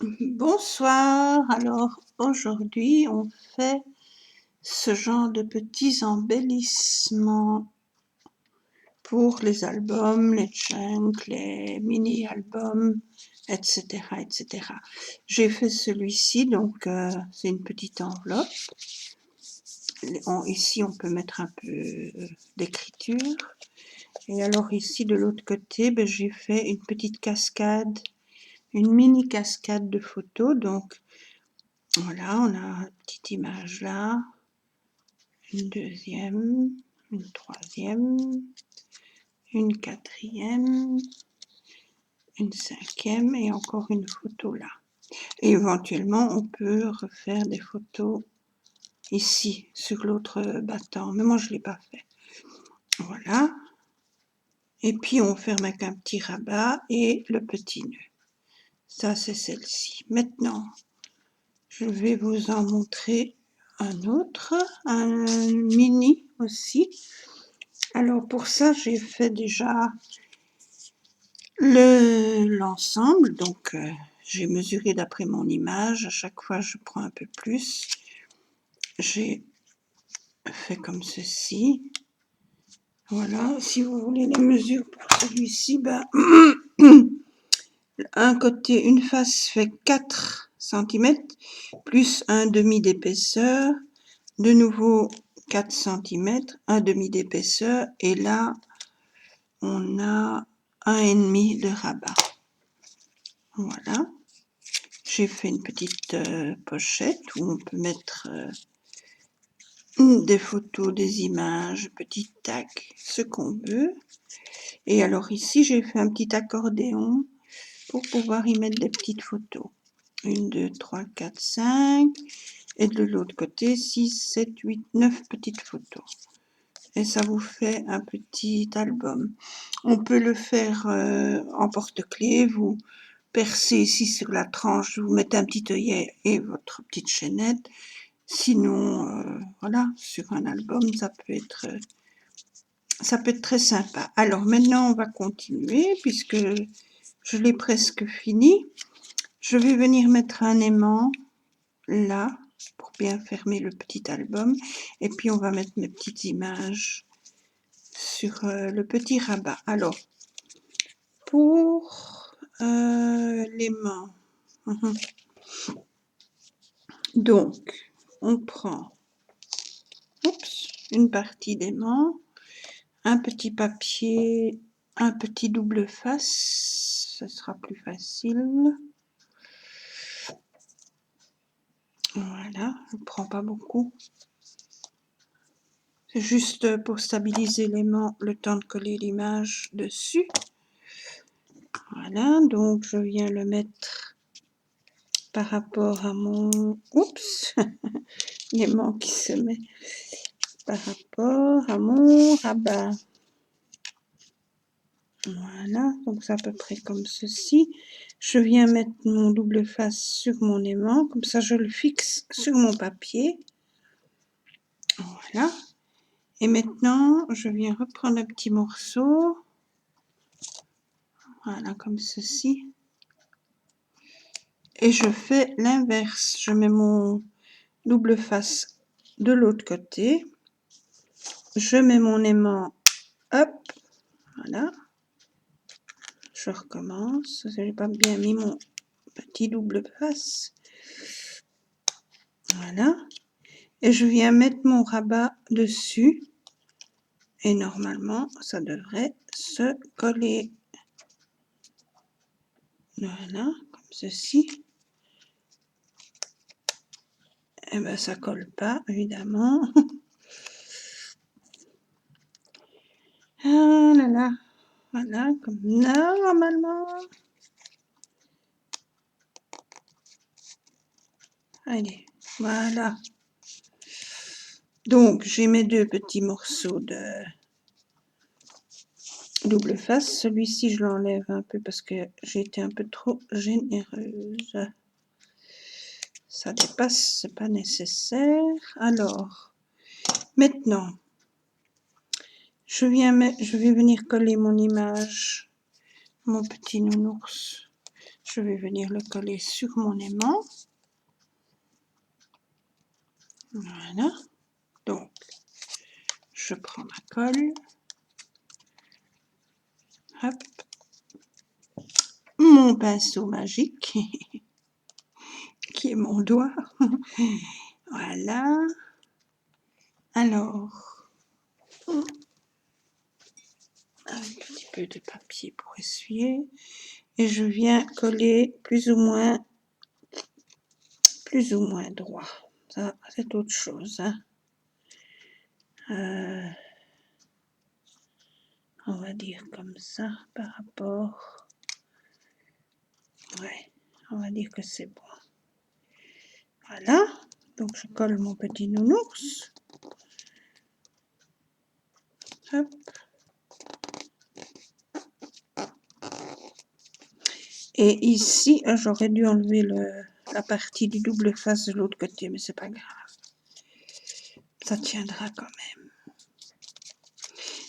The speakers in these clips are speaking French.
Bonsoir, alors aujourd'hui on fait ce genre de petits embellissements pour les albums, les chunks, les mini-albums, etc. etc. J'ai fait celui-ci, donc c'est une petite enveloppe. Ici on peut mettre un peu d'écriture. Et alors ici de l'autre côté, j'ai fait une petite cascade, une mini cascade de photos, donc voilà, on a une petite image là, une deuxième, une troisième, une quatrième, une cinquième et encore une photo là. Et éventuellement, on peut refaire des photos ici, sur l'autre battant, mais moi je ne l'ai pas fait. Voilà. Et puis on ferme avec un petit rabat et le petit nœud. Ça, c'est celle-ci. Maintenant, je vais vous en montrer un autre, un mini aussi. Alors pour ça, j'ai fait déjà l'ensemble, donc j'ai mesuré d'après mon image. À chaque fois, je prends un peu plus. J'ai fait comme ceci. Voilà, si vous voulez les mesures pour celui-ci, un côté, une face fait 4 cm, plus un demi d'épaisseur. De nouveau 4 cm, un demi d'épaisseur, et là on a un et demi de rabat. Voilà, j'ai fait une petite pochette où on peut mettre des photos, des images, petit tag, ce qu'on veut. Et alors ici j'ai fait un petit accordéon pour pouvoir y mettre des petites photos. 1, 2, 3, 4, 5, et de l'autre côté 6, 7, 8, 9 petites photos. Et ça vous fait un petit album. On peut le faire en porte-clés, vous percez ici sur la tranche, vous mettez un petit œillet et votre petite chaînette. Sinon, voilà, sur un album, ça peut être très sympa. Alors maintenant, on va continuer puisque je l'ai presque fini. Je vais venir mettre un aimant là pour bien fermer le petit album. Et puis, on va mettre mes petites images sur le petit rabat. Alors, pour l'aimant, donc, on prend une partie d'aimant, un petit papier, un petit double face, ce sera plus facile. Voilà, je ne prends pas beaucoup. C'est juste pour stabiliser l'aimant, le temps de coller l'image dessus. Voilà, donc je viens le mettre par rapport à mon... Oups, l'aimant qui se met par rapport à mon rabat. Voilà, donc c'est à peu près comme ceci. Je viens mettre mon double face sur mon aimant, comme ça je le fixe sur mon papier. Voilà. Et maintenant, je viens reprendre un petit morceau. Voilà, comme ceci. Et je fais l'inverse. Je mets mon double face de l'autre côté. Je mets mon aimant, hop, voilà. Je recommence. Je n'ai pas bien mis mon petit double face. Voilà. Et je viens mettre mon rabat dessus. Et normalement, ça devrait se coller. Voilà, comme ceci. Et bien, ça colle pas, évidemment. Ah là là. Voilà, comme normalement. Allez, voilà. Donc, j'ai mes deux petits morceaux de double face. Celui-ci, je l'enlève un peu parce que j'ai été un peu trop généreuse. Ça dépasse, c'est pas nécessaire. Alors, maintenant, je vais venir coller mon image, mon petit nounours, je vais venir le coller sur mon aimant. Voilà. Donc, je prends ma colle. Hop. Mon pinceau magique, qui est mon doigt. Voilà. Alors, un petit peu de papier pour essuyer. Et je viens coller plus ou moins droit. Ça, c'est autre chose. Hein. On va dire comme ça par rapport. Ouais, on va dire que c'est bon. Voilà. Donc je colle mon petit nounours. Hop. Et ici, j'aurais dû enlever la partie du double face de l'autre côté, mais c'est pas grave. Ça tiendra quand même.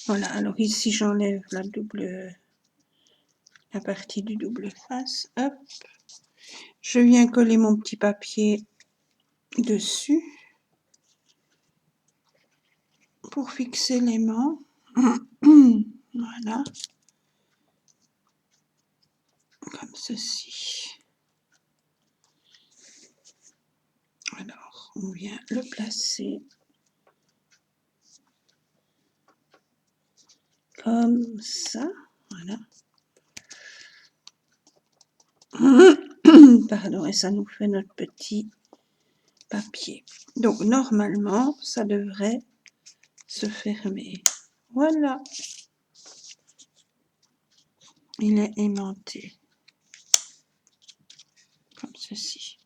Voilà, alors ici j'enlève la partie du double face. Hop. Je viens coller mon petit papier dessus pour fixer l'aimant. Voilà. Comme ceci. Alors, on vient le placer comme ça. Voilà. Pardon, et ça nous fait notre petit papier. Donc, normalement, ça devrait se fermer. Voilà. Il est aimanté. Comme ceci.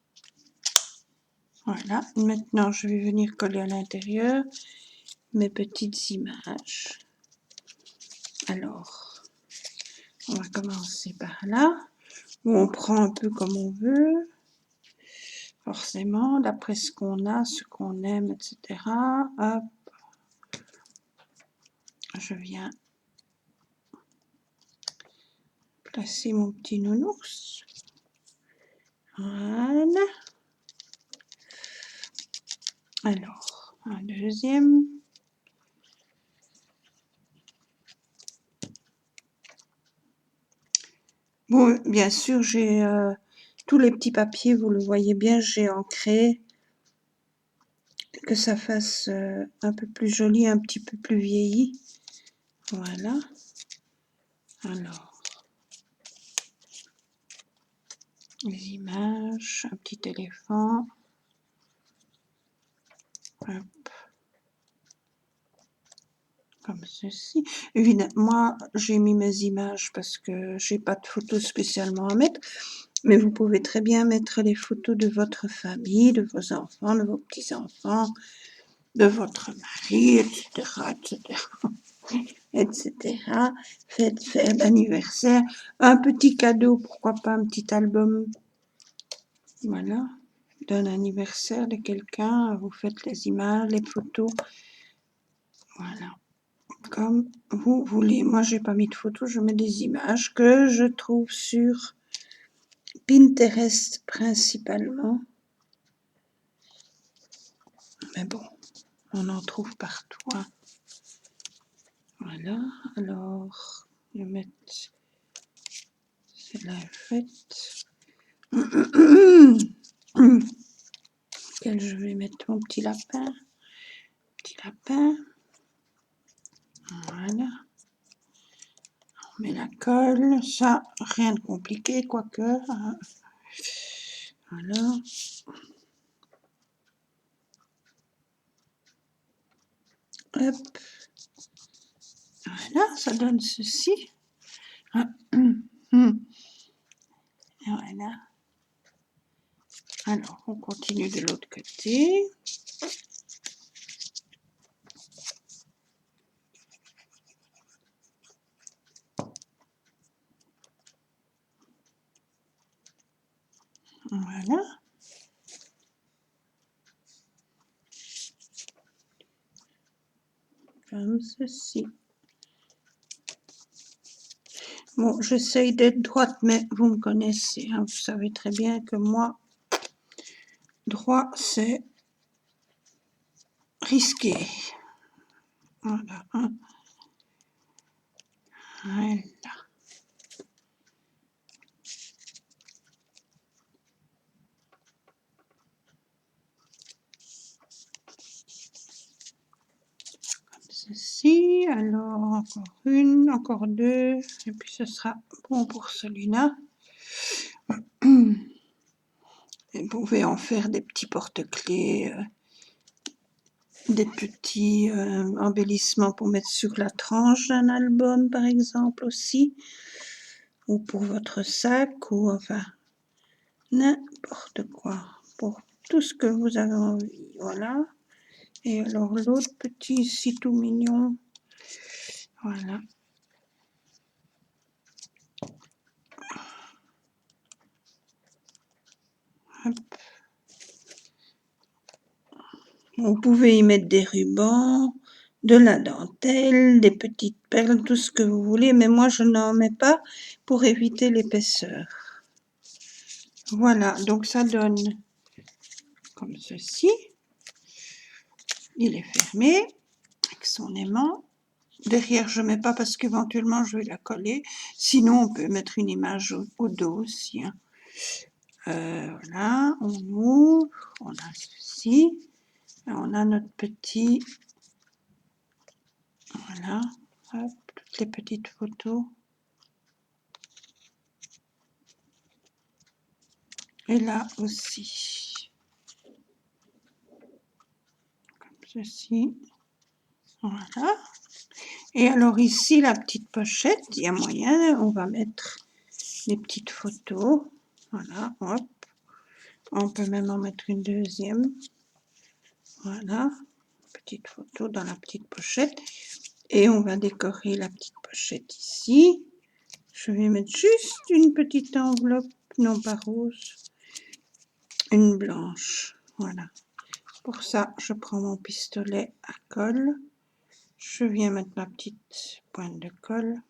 Voilà. Maintenant, je vais venir coller à l'intérieur mes petites images. Alors, on va commencer par là, où on prend un peu comme on veut. Forcément, d'après ce qu'on a, ce qu'on aime, etc. Hop. Je viens placer mon petit nounours. Voilà. Alors, un deuxième. Bon, bien sûr, j'ai tous les petits papiers, vous le voyez bien, j'ai ancré, que ça fasse un peu plus joli, un petit peu plus vieilli. Voilà. Alors, les images, un petit éléphant. Hop. Comme ceci. Évidemment, moi, j'ai mis mes images parce que j'ai pas de photos spécialement à mettre, mais vous pouvez très bien mettre les photos de votre famille, de vos enfants, de vos petits-enfants, de votre mari, etc., etc., etc. Fête d'anniversaire, un petit cadeau, pourquoi pas un petit album, voilà, d'un anniversaire de quelqu'un, vous faites les images, les photos, voilà. Comme vous voulez. Moi, j'ai pas mis de photos, je mets des images que je trouve sur Pinterest principalement. Mais bon, on en trouve partout. Hein. Voilà, alors, je vais mettre celle-là faite. Quel je vais mettre mon petit lapin. Petit lapin. Voilà. On met la colle. Ça, rien de compliqué, quoique. Hein. Voilà. Hop. Voilà, ça donne ceci. Voilà. Alors, on continue de l'autre côté. Voilà. Comme ceci. Bon, j'essaye d'être droite, mais vous me connaissez, hein, vous savez très bien que moi, droit, c'est risqué. Voilà, hein. Voilà. Ceci, alors encore une, encore deux, et puis ce sera bon pour celui-là. Vous pouvez en faire des petits porte-clés, des petits embellissements pour mettre sur la tranche d'un album par exemple aussi, ou pour votre sac, ou enfin n'importe quoi, pour tout ce que vous avez envie, voilà. Et alors l'autre petit ici tout mignon, voilà. Hop. Vous pouvez y mettre des rubans, de la dentelle, des petites perles, tout ce que vous voulez, mais moi je n'en mets pas pour éviter l'épaisseur. Voilà, donc ça donne comme ceci. Il est fermé avec son aimant. Derrière, je ne mets pas parce qu'éventuellement je vais la coller. Sinon, on peut mettre une image au dos aussi, hein. Voilà, on ouvre, on a ceci, on a notre petit, voilà, hop, toutes les petites photos. Et là aussi, comme ceci, voilà. Et alors ici, la petite pochette, il y a moyen, on va mettre les petites photos, voilà, hop. On peut même en mettre une deuxième, voilà, petite photo dans la petite pochette. Et on va décorer la petite pochette ici. Je vais mettre juste une petite enveloppe, non pas rose, une blanche, voilà. Pour ça, je prends mon pistolet à colle. Je viens mettre ma petite pointe de colle.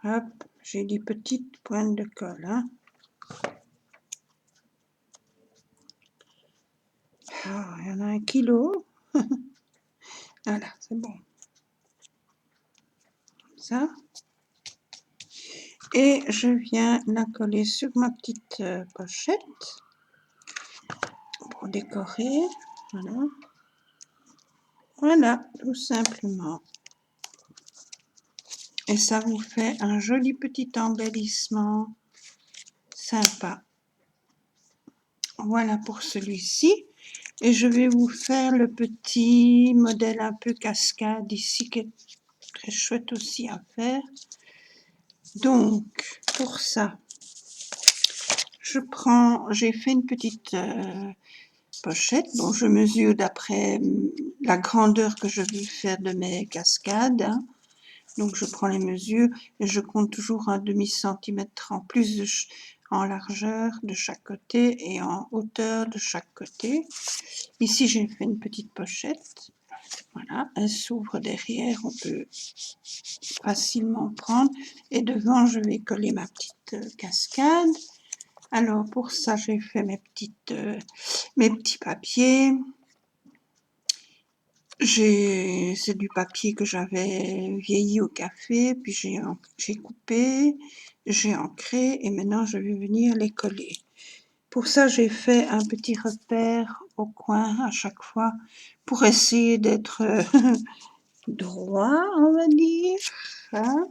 Hop, j'ai dit petite pointe de colle, hein. Ah, il y en a 1 kilo. Voilà, c'est bon. Comme ça. Et je viens la coller sur ma petite pochette pour décorer. Voilà. Voilà, tout simplement. Et ça vous fait un joli petit embellissement sympa. Voilà pour celui-ci. Et je vais vous faire le petit modèle un peu cascade ici qui est très chouette aussi à faire. Donc, pour ça, j'ai fait une petite pochette. Bon, je mesure d'après la grandeur que je veux faire de mes cascades, hein. Donc, je prends les mesures et je compte toujours un demi-centimètre en plus en largeur de chaque côté et en hauteur de chaque côté. Ici, j'ai fait une petite pochette. Voilà, elle s'ouvre derrière, on peut facilement prendre. Et devant, je vais coller ma petite cascade. Alors, pour ça, j'ai fait mes petits papiers. C'est du papier que j'avais vieilli au café, puis j'ai coupé, j'ai ancré et maintenant je vais venir les coller. Pour ça, j'ai fait un petit repère au coin à chaque fois pour essayer d'être droit, on va dire, hein.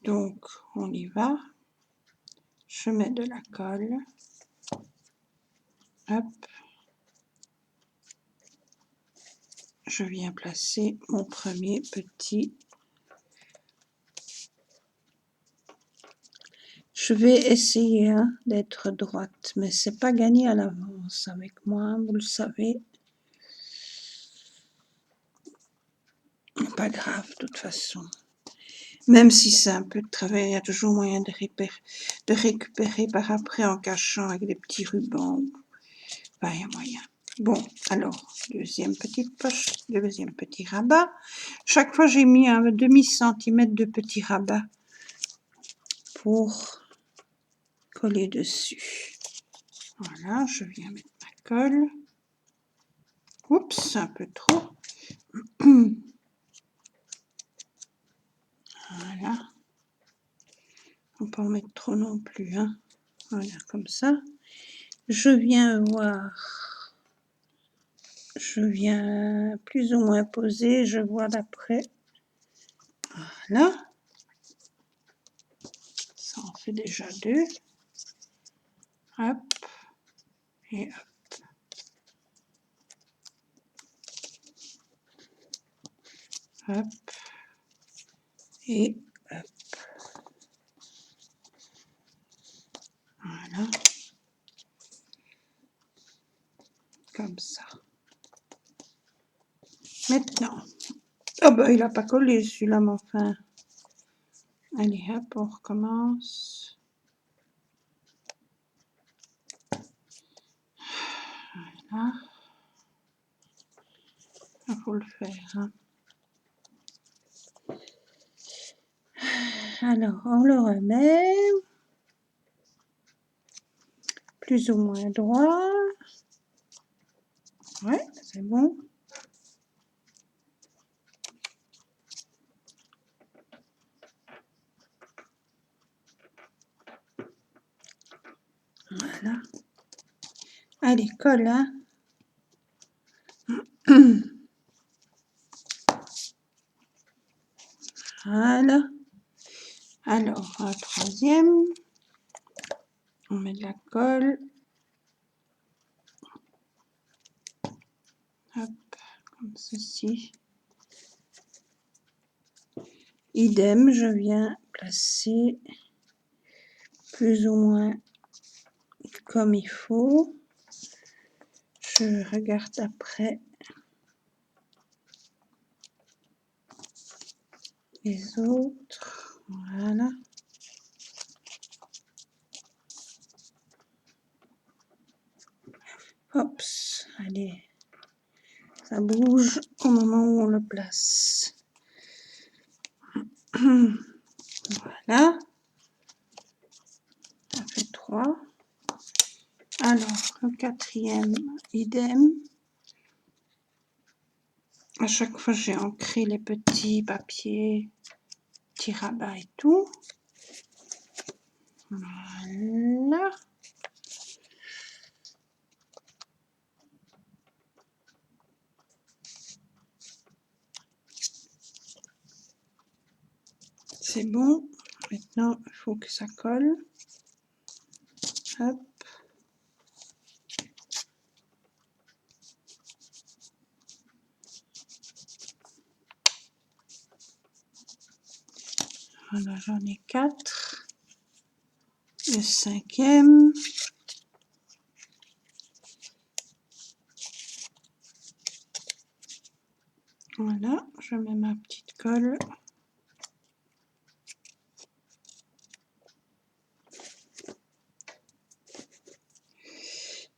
Donc, on y va. Je mets de la colle. Hop. Je viens placer mon premier petit. Je vais essayer d'être droite, mais c'est pas gagné à l'avance avec moi, vous le savez. Pas grave, de toute façon. Même si c'est un peu de travail, il y a toujours moyen de récupérer par après en cachant avec des petits rubans. Enfin, il y a moyen. Bon, alors, deuxième petite poche, deuxième petit rabat. Chaque fois, j'ai mis un demi-centimètre de petit rabat pour coller dessus. Voilà, je viens mettre ma colle. Oups, un peu trop. Voilà. On peut en mettre trop non plus, hein. Voilà, comme ça. Je viens voir. Je viens plus ou moins poser. Je vois d'après. Voilà. Ça en fait déjà 2. Hop. Et hop. Hop. Et hop. Voilà. Comme ça. Maintenant. Oh ben, il n'a pas collé celui-là, mais enfin. Allez, hop, on recommence. Voilà. Il faut le faire. Hein. Alors, on le remet. Plus ou moins droit. Ouais, c'est bon. Voilà. Allez, colle, hein. Voilà. Alors, un troisième. On met de la colle. Hop, comme ceci. Idem, je viens placer plus ou moins comme il faut. Je regarde après les autres. Voilà. Hop, allez. Ça bouge au moment où on le place. Voilà. Ça fait 3. Alors, le quatrième, idem. À chaque fois, j'ai ancré les petits papiers, petits rabats et tout. Voilà. C'est bon. Maintenant, il faut que ça colle. Hop. Voilà, j'en ai 4. Le cinquième. Voilà, je mets ma petite colle.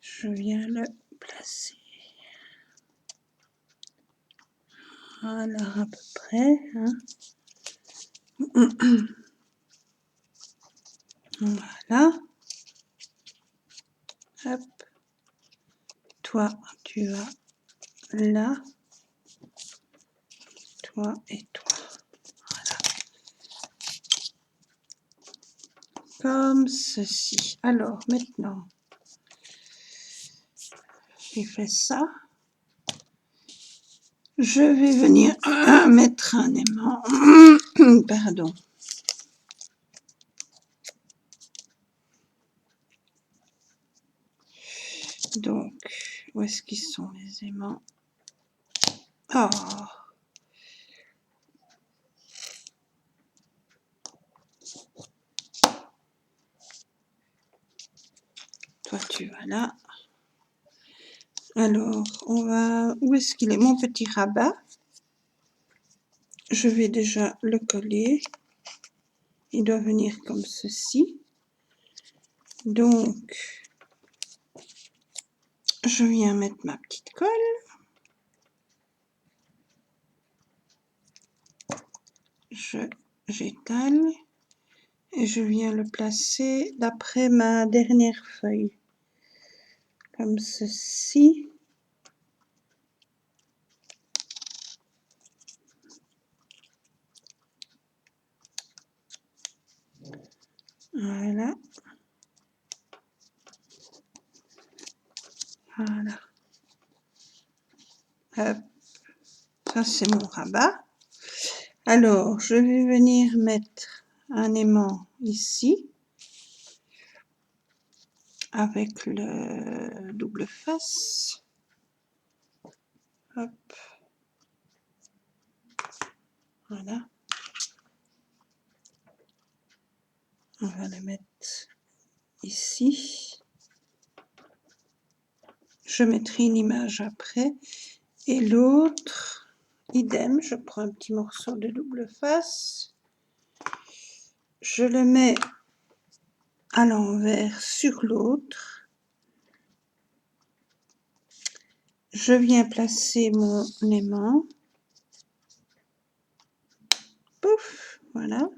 Je viens le placer. Voilà, à peu près. Hein. Voilà. Hop. Toi, tu vas là. Toi et toi. Voilà. Comme ceci. Alors, maintenant, j'ai fait ça. Je vais venir mettre un aimant. Pardon. Donc, où est-ce qu'ils sont les aimants? Oh! Toi, tu vas là. Alors, on va... Où est-ce qu'il est, mon petit rabat? Je vais déjà le coller. Il doit venir comme ceci. Donc, Je viens mettre ma petite colle. J'étale et je viens le placer d'après ma dernière feuille, comme ceci. Voilà. Voilà. Hop. Ça, c'est mon rabat. Alors, je vais venir mettre un aimant ici avec le double face. Hop. Voilà. On va le mettre ici. Je mettrai une image après. Et l'autre, idem, je prends un petit morceau de double face. Je le mets à l'envers sur l'autre. Je viens placer mon aimant. Pouf, voilà.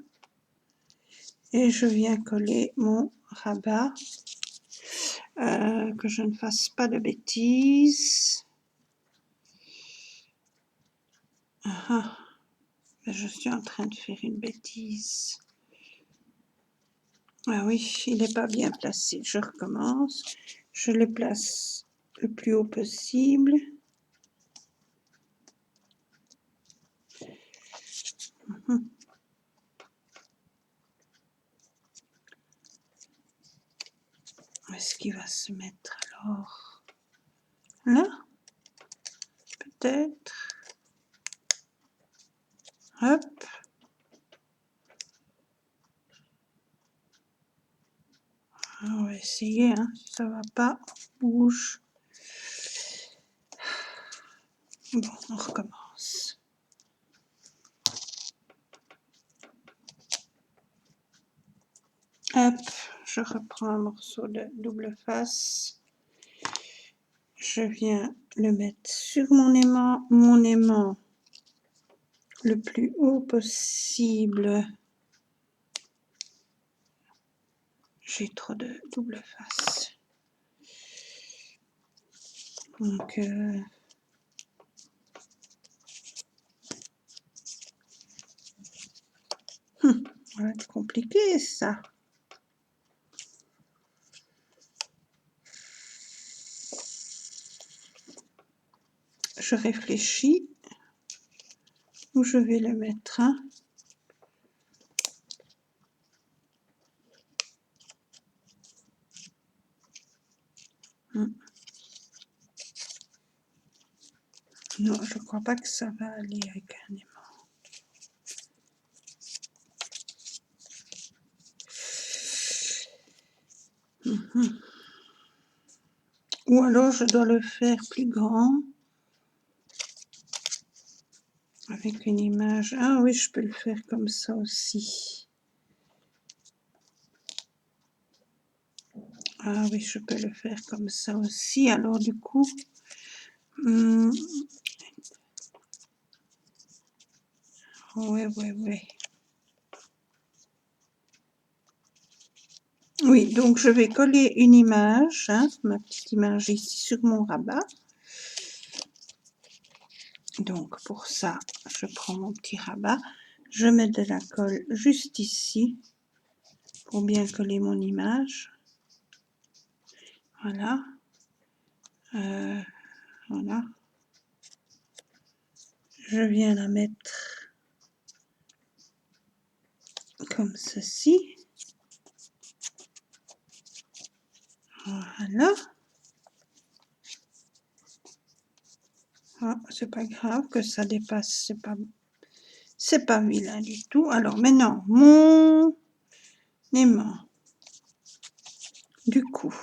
Et je viens coller mon rabat. Que je ne fasse pas de bêtises. Ah, je suis en train de faire une bêtise. Ah oui, il n'est pas bien placé. Je recommence. Je le place le plus haut possible. Où est-ce qu'il va se mettre alors? Là? Peut-être. Hop. On va essayer, hein. Si ça va pas, on bouge. Bon, on recommence. Hop, je reprends un morceau de double face. Je viens le mettre sur mon aimant le plus haut possible. J'ai trop de double face. Donc, ça va être compliqué ça. Je réfléchis où je vais le mettre. Hein. Non, je crois pas que ça va aller avec un aimant. Ou alors je dois le faire plus grand. Avec une image. Ah oui, je peux le faire comme ça aussi. Ah oui, je peux le faire comme ça aussi. Alors du coup... Oui. Oui, donc je vais coller une image, hein, ma petite image ici sur mon rabat. Donc pour ça, je prends mon petit rabat, je mets de la colle juste ici pour bien coller mon image. Voilà. Voilà. Je viens la mettre comme ceci. Voilà. Ah, c'est pas grave que ça dépasse, c'est pas vilain du tout. Alors maintenant, mon aimant. Du coup,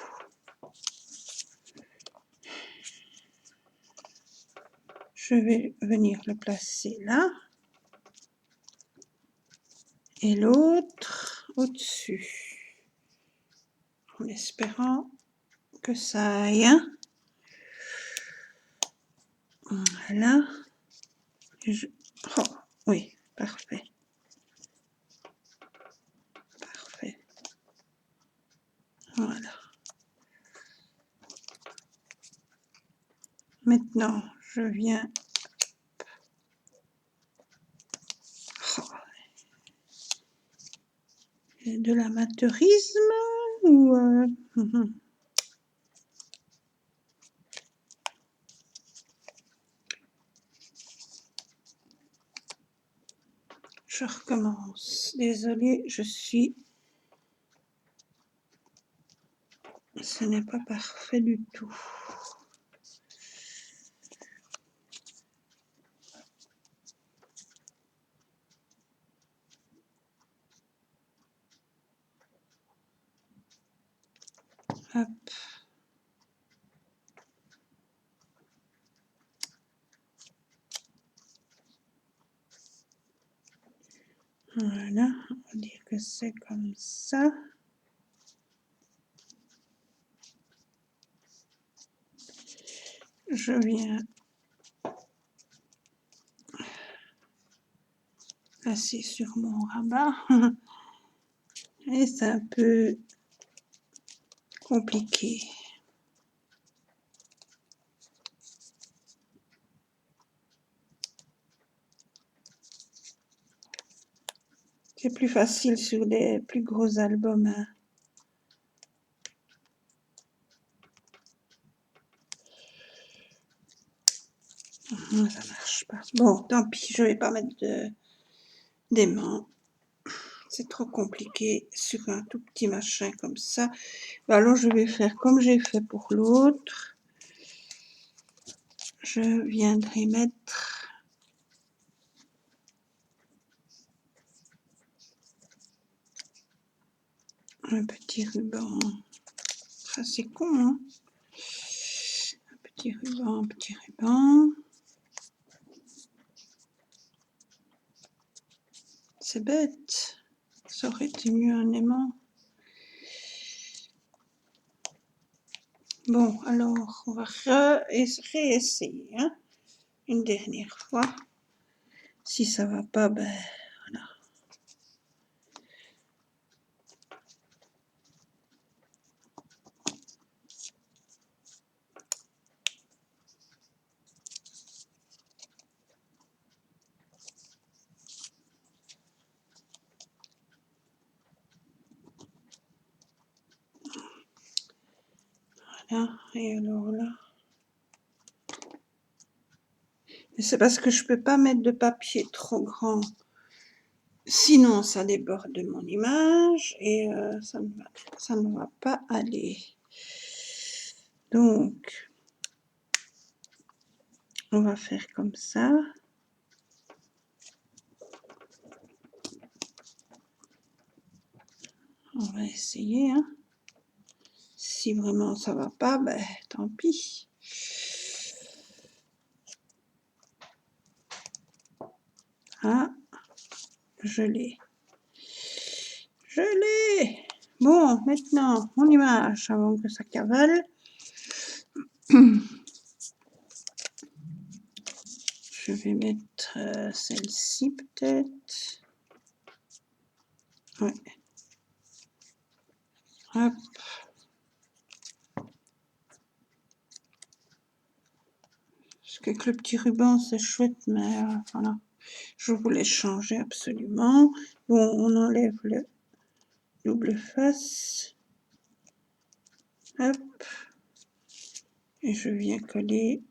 je vais venir le placer là. Et l'autre au-dessus. En espérant que ça aille. Hein. Voilà. Oh, oui, parfait. Parfait. Voilà. Maintenant, je viens... Oh. De l'amateurisme ou... Je recommence. Désolée, je suis... Ce n'est pas parfait du tout. Hop. Voilà, on va dire que c'est comme ça. Je viens passer sur mon rabat. Et c'est un peu compliqué. C'est plus facile sur les plus gros albums. Hein. Ça marche pas. Bon, tant pis, je vais pas mettre d'aimant. C'est trop compliqué sur un tout petit machin comme ça. Alors, je vais faire comme j'ai fait pour l'autre. Je viendrai mettre un petit ruban. Ça, c'est con, hein? Un petit ruban, petit ruban. C'est bête. Ça aurait été mieux un aimant. Bon, alors, on va réessayer, hein, une dernière fois. Si ça va pas, ben voilà. Voilà, et alors là. Mais c'est parce que je peux pas mettre de papier trop grand. Sinon, ça déborde de mon image et ça ne va pas aller. Donc, on va faire comme ça. On va essayer. Hein. Si vraiment ça va pas, ben tant pis. Ah, je l'ai. Je l'ai. Bon, maintenant, mon image avant que ça cavale. Je vais mettre celle-ci peut-être. Ouais. Hop. Parce que le petit ruban, c'est chouette, mais voilà. Je voulais changer absolument. Bon, on enlève le double face. Hop. Et je viens coller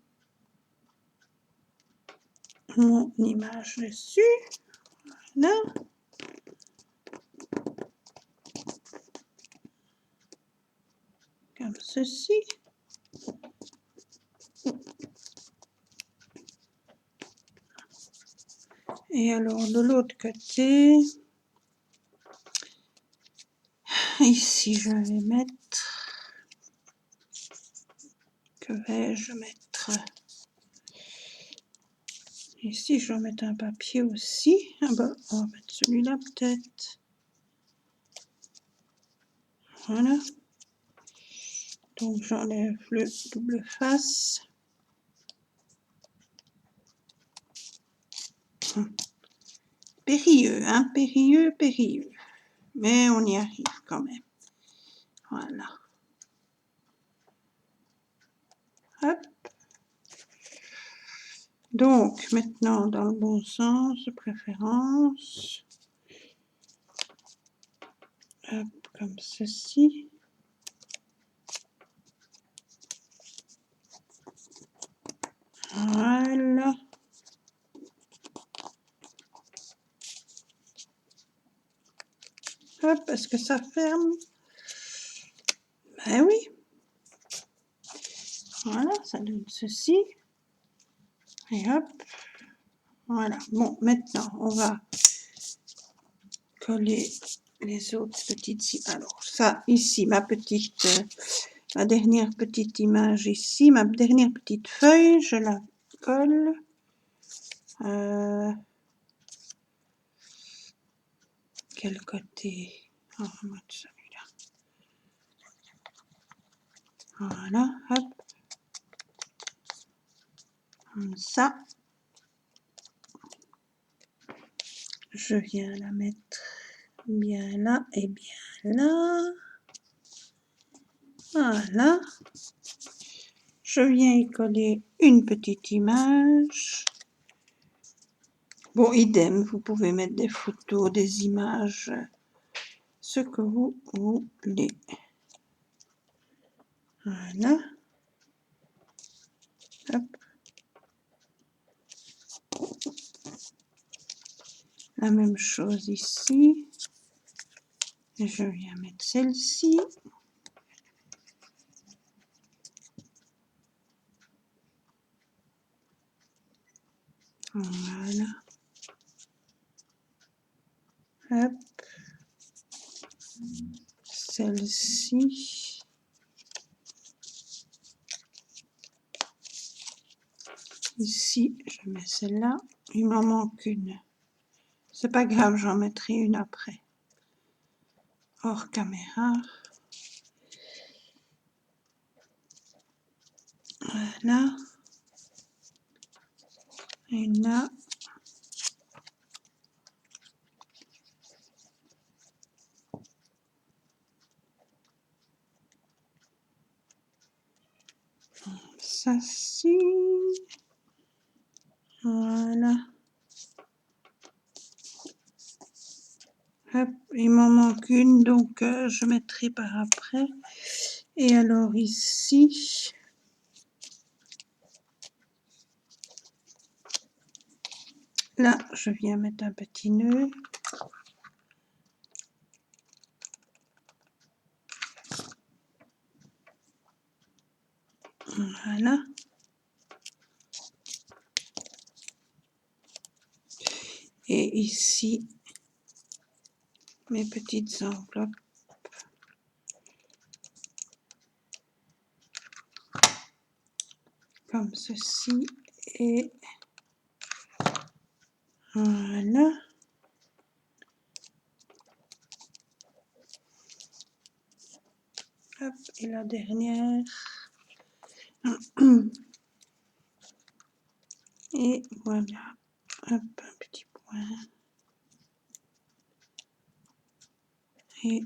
mon image dessus. Voilà. Comme ceci. Et alors, de l'autre côté, ici, je vais mettre... Que vais-je mettre? Ici, je vais mettre un papier aussi. Ah bah, on va mettre celui-là peut-être. Voilà. Donc, j'enlève le double face. Périlleux, hein, périlleux, périlleux. Mais on y arrive quand même. Voilà. Hop. Donc, maintenant, dans le bon sens, de préférence. Hop, comme ceci. Voilà. Hop, est-ce que ça ferme? Ben oui. Voilà, ça donne ceci. Et hop. Voilà. Bon, maintenant, on va coller les autres petites. Alors, ça, ici, ma dernière petite image ici, ma dernière petite feuille, je la colle. Quel côté? On va mettre celui-là. Voilà, hop. Comme ça. Je viens la mettre bien là et bien là. Voilà. Je viens y coller une petite image. Bon, idem, vous pouvez mettre des photos, des images, ce que vous voulez. Voilà. Hop. La même chose ici. Je viens mettre celle-ci. Voilà. Hop. Celle-ci. Ici, je mets celle-là. Il m'en manque une. C'est pas grave, j'en mettrai une après. Hors caméra. Voilà. Et là. Ça, si. Voilà. Hop, il m'en manque une, donc je mettrai par après. Et alors ici, là, je viens mettre un petit nœud. Voilà. Et ici, mes petites enveloppes. Comme ceci. Et voilà. Hop, et la dernière. Et voilà. Hop, un petit point. Et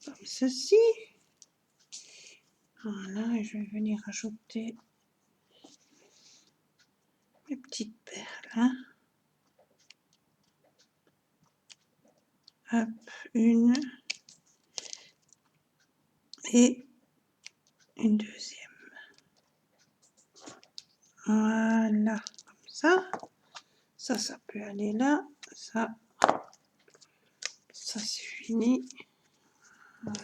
comme ceci. Voilà, et je vais venir ajouter mes petites perles. Hein. Hop, une. Et une deuxième. Voilà, comme ça. Ça peut aller là. Ça c'est fini. Voilà.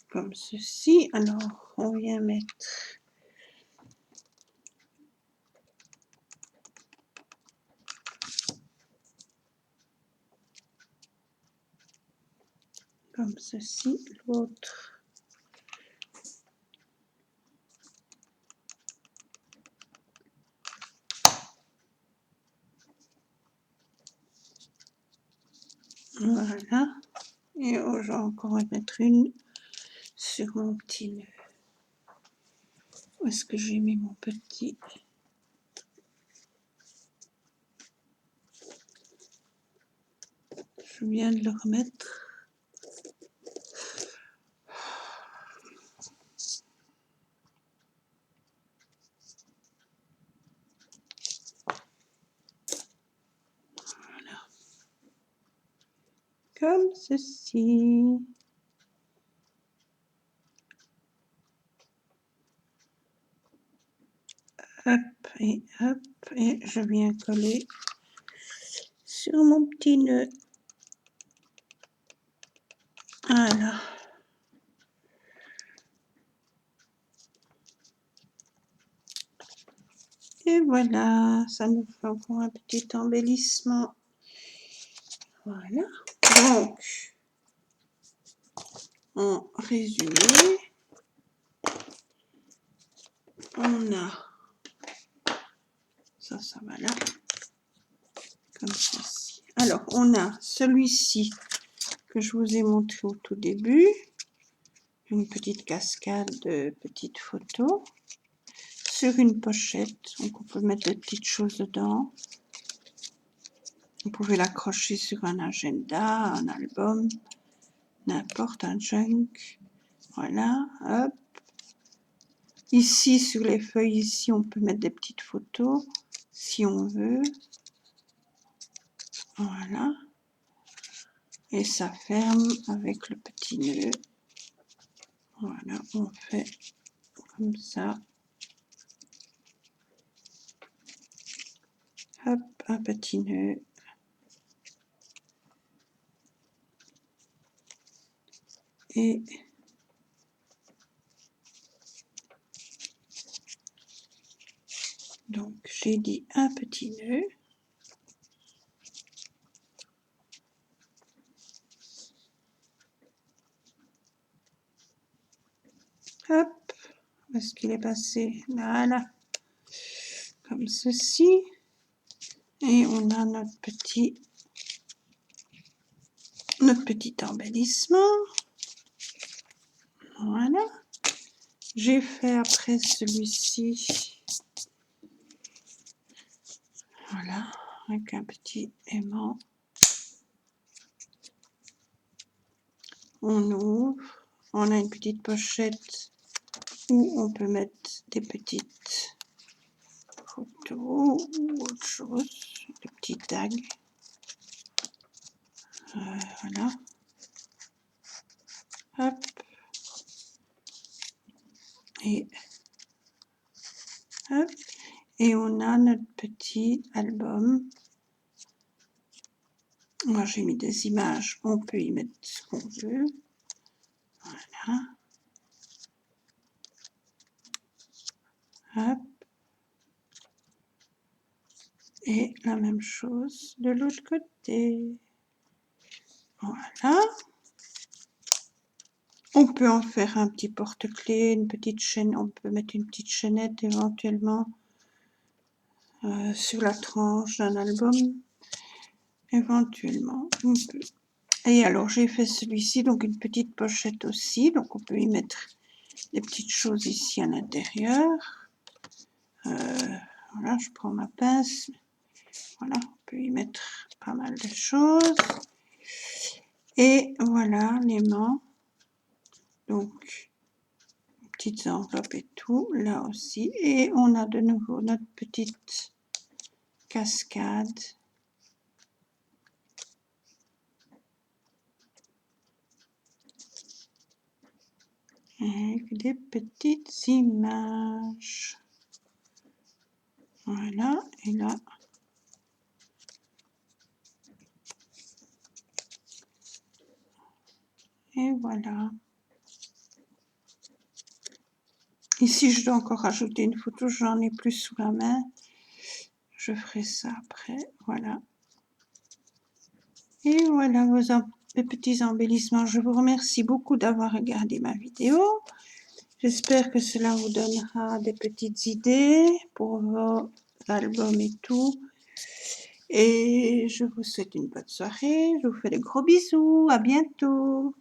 Comme ceci. Alors, on vient mettre comme ceci. L'autre. Voilà. Et je vais encore mettre une sur mon petit nœud. Où est-ce que j'ai mis mon petit? Je viens de le remettre. Voilà. Comme ceci. Hop, et je viens coller sur mon petit nœud. Voilà. Et voilà, ça nous fait encore un petit embellissement. Voilà. Donc, en résumé, on a ça va là, comme ceci. Alors, on a celui-ci que je vous ai montré au tout début, une petite cascade de petites photos sur une pochette. Donc, on peut mettre des petites choses dedans. Vous pouvez l'accrocher sur un agenda, un album, n'importe, un junk. Voilà, hop. Ici, sur les feuilles, ici, on peut mettre des petites photos, si on veut. Voilà. Et ça ferme avec le petit nœud. Voilà, on fait comme ça. Hop, un petit nœud. Et donc, j'ai dit un petit nœud. Hop, où est-ce qu'il est passé? Voilà, comme ceci. Et on a notre petit embellissement. Voilà. J'ai fait après celui-ci. Voilà, avec un petit aimant. On ouvre. On a une petite pochette où on peut mettre des petites photos ou autre chose. Des petits tags. Voilà. Hop. Et hop. Et on a notre petit album. Moi, j'ai mis des images. On peut y mettre ce qu'on veut. Voilà. Hop. Et la même chose de l'autre côté. Voilà. On peut en faire un petit porte-clés, une petite chaîne. On peut mettre une petite chaînette éventuellement sur la tranche d'un album. Éventuellement, on peut. Et alors, j'ai fait celui-ci, donc une petite pochette aussi. Donc, on peut y mettre des petites choses ici à l'intérieur. Voilà, je prends ma pince. Voilà, on peut y mettre pas mal de choses. Et voilà, l'aimant. Donc, petites enveloppes et tout, là aussi. Et on a de nouveau notre petite cascade. Avec des petites images. Voilà, et là. Et voilà. Ici, je dois encore rajouter une photo, j'en ai plus sous la main. Je ferai ça après, voilà. Et voilà mes petits embellissements. Je vous remercie beaucoup d'avoir regardé ma vidéo. J'espère que cela vous donnera des petites idées pour vos albums et tout. Et je vous souhaite une bonne soirée. Je vous fais de gros bisous. À bientôt.